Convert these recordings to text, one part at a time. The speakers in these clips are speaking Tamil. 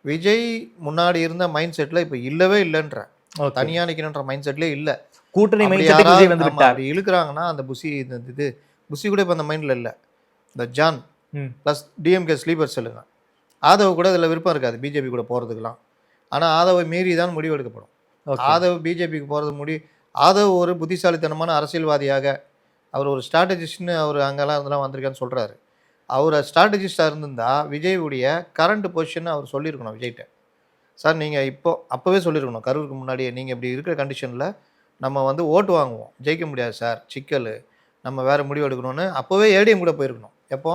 விஜய் முன்னாடி இருந்த மைண்ட் செட்டில் இப்போ இல்லவே இல்லைன்ற ஓகே. தனியாக நிற்கணுன்ற மைண்ட் செட்லேயே இல்லை. கூட்டணி அப்படி மைண்ட் செட்டுக்கு விஜய் யாராவது வந்து ஆமா, விட்டார். அப்படி இழுக்கிறாங்கன்னா அந்த புசி கூட இப்போ அந்த மைண்டில் இல்லை. இந்த ஜான் ப்ளஸ் டிஎம்கே ஸ்லீப்பர் சொல்லுங்க, ஆதவ் கூட இதில் விருப்பம் இருக்காது பிஜேபி கூட போகிறதுக்கெலாம். ஆனால் ஆதவை மீறி தான் முடிவு எடுக்கப்படும். ஆதவ் பிஜேபிக்கு போகிறது ஆதவ் ஒரு புத்திசாலித்தனமான அரசியல்வாதியாக, அவர் ஒரு ஸ்ட்ராட்டஜிஸ்ட்னு அவர் அங்கெல்லாம் இதெல்லாம் வந்திருக்கான்னு சொல்கிறாரு. அவர் ஸ்ட்ராட்டஜிஸ்டாக இருந்திருந்தா விஜயுடைய கரண்ட் பொசிஷனை அவர் சொல்லியிருக்கணும் விஜய்கிட்ட. சார் நீங்கள் அப்போவே சொல்லியிருக்கணும் கரூருக்கு முன்னாடியே, நீங்கள் இப்படி இருக்கிற கண்டிஷனில் நம்ம வந்து ஓட்டு வாங்குவோம், ஜெயிக்க முடியாது சார், சிக்கல், நம்ம வேறு முடிவு எடுக்கணும்னு அப்போவே ஏடிஎம் கூட போயிருக்கணும். எப்போ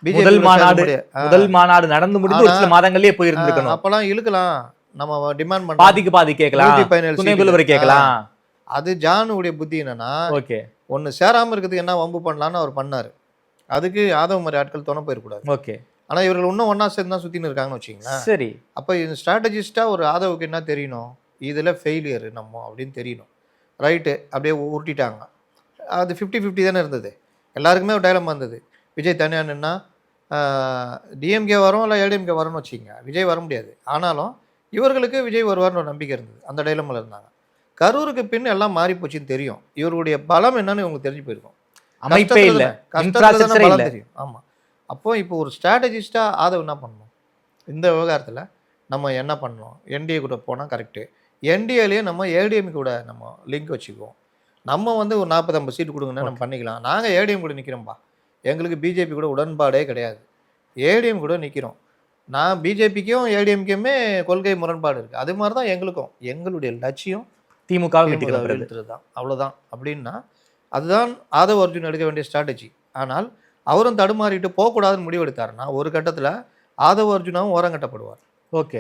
முதல் மாநாடு நடந்து முடிந்து ஒரு சில மாதங்களே போயிருந்திருக்கணும். அப்பெல்லாம் இழுக்கலாம், நம்ம டிமாண்ட் பண்ண பாதி கேட்கலாம். அது ஜானுடைய புத்தி என்னன்னா, ஓகே ஒன்று சேராமல் இருக்கிறதுக்கு என்ன வம்பு பண்ணலான்னு அவர் பண்ணார். அதுக்கு ஆதவ மாதிரி ஆட்கள் துணை போயிடக்கூடாது. ஓகே. ஆனால் இவர்கள் இன்னும் ஒன்றா சேர்ந்து தான் சுற்றின்னு இருக்காங்கன்னு வச்சிங்களேன். சரி. அப்போ இது ஸ்ட்ராட்டஜிஸ்ட்டாக ஒரு ஆதவுக்கு என்ன தெரியணும், இதில் ஃபெயிலியர் நம்ம அப்படின்னு தெரியணும். ரைட்டு, அப்படியே உருட்டிட்டாங்க. அது 50-50 தானே இருந்தது. எல்லாருக்குமே ஒரு டைலமா இருந்தது. விஜய் தனியாக நின்னா டிஎம்கே வரும் இல்லை ஏடிஎம்கே வரும்னு வச்சிங்க, விஜய் வர முடியாது. ஆனாலும் இவர்களுக்கு விஜய் வருவார்னு ஒரு நம்பிக்கை இருந்தது. அந்த டைலமில் இருந்தாங்க. கரூருக்கு பின் எல்லாம் மாறி போச்சுன்னு தெரியும். இவருடைய பலம் என்னன்னு இவங்களுக்கு தெரிஞ்சு போயிருக்கும். அமைப்பே இல்லை, பலம் தெரியும். ஆமாம். அப்போ இப்போ ஒரு ஸ்ட்ராட்டஜிஸ்டாக ஆதவ் என்ன பண்ணணும் இந்த விவகாரத்தில், நம்ம என்ன பண்ணணும், என்டிஏ கூட போனால் கரெக்டு, என்டிஏலேயே நம்ம ஏடிஎம் கூட நம்ம லிங்க் வச்சுக்குவோம், நம்ம வந்து ஒரு 40-50 சீட்டு கொடுங்கன்னா நம்ம பண்ணிக்கலாம். நாங்கள் ஏடிஎம் கூட நிற்கிறோம்பா, எங்களுக்கு பிஜேபி கூட உடன்பாடே கிடையாது, ஏடிஎம் கூட நிற்கிறோம். நான் பிஜேபிக்கும் ஏடிஎம்கேமே கொள்கை முரண்பாடு இருக்குது. அது மாதிரி தான் எங்களுக்கும். எங்களுடைய லட்சியம் திமுக தான், அவ்வளோதான். அப்படின்னா அதுதான் ஆதவ் அர்ஜுன் எடுக்க வேண்டிய ஸ்ட்ராட்டஜி. ஆனால் அவரும் தடுமாறிட்டு போகக்கூடாதுன்னு முடிவெடுத்தாருன்னா ஒரு கட்டத்தில் ஆதவ் அர்ஜுனாவும் ஓரங்கட்டப்படுவார். ஓகே.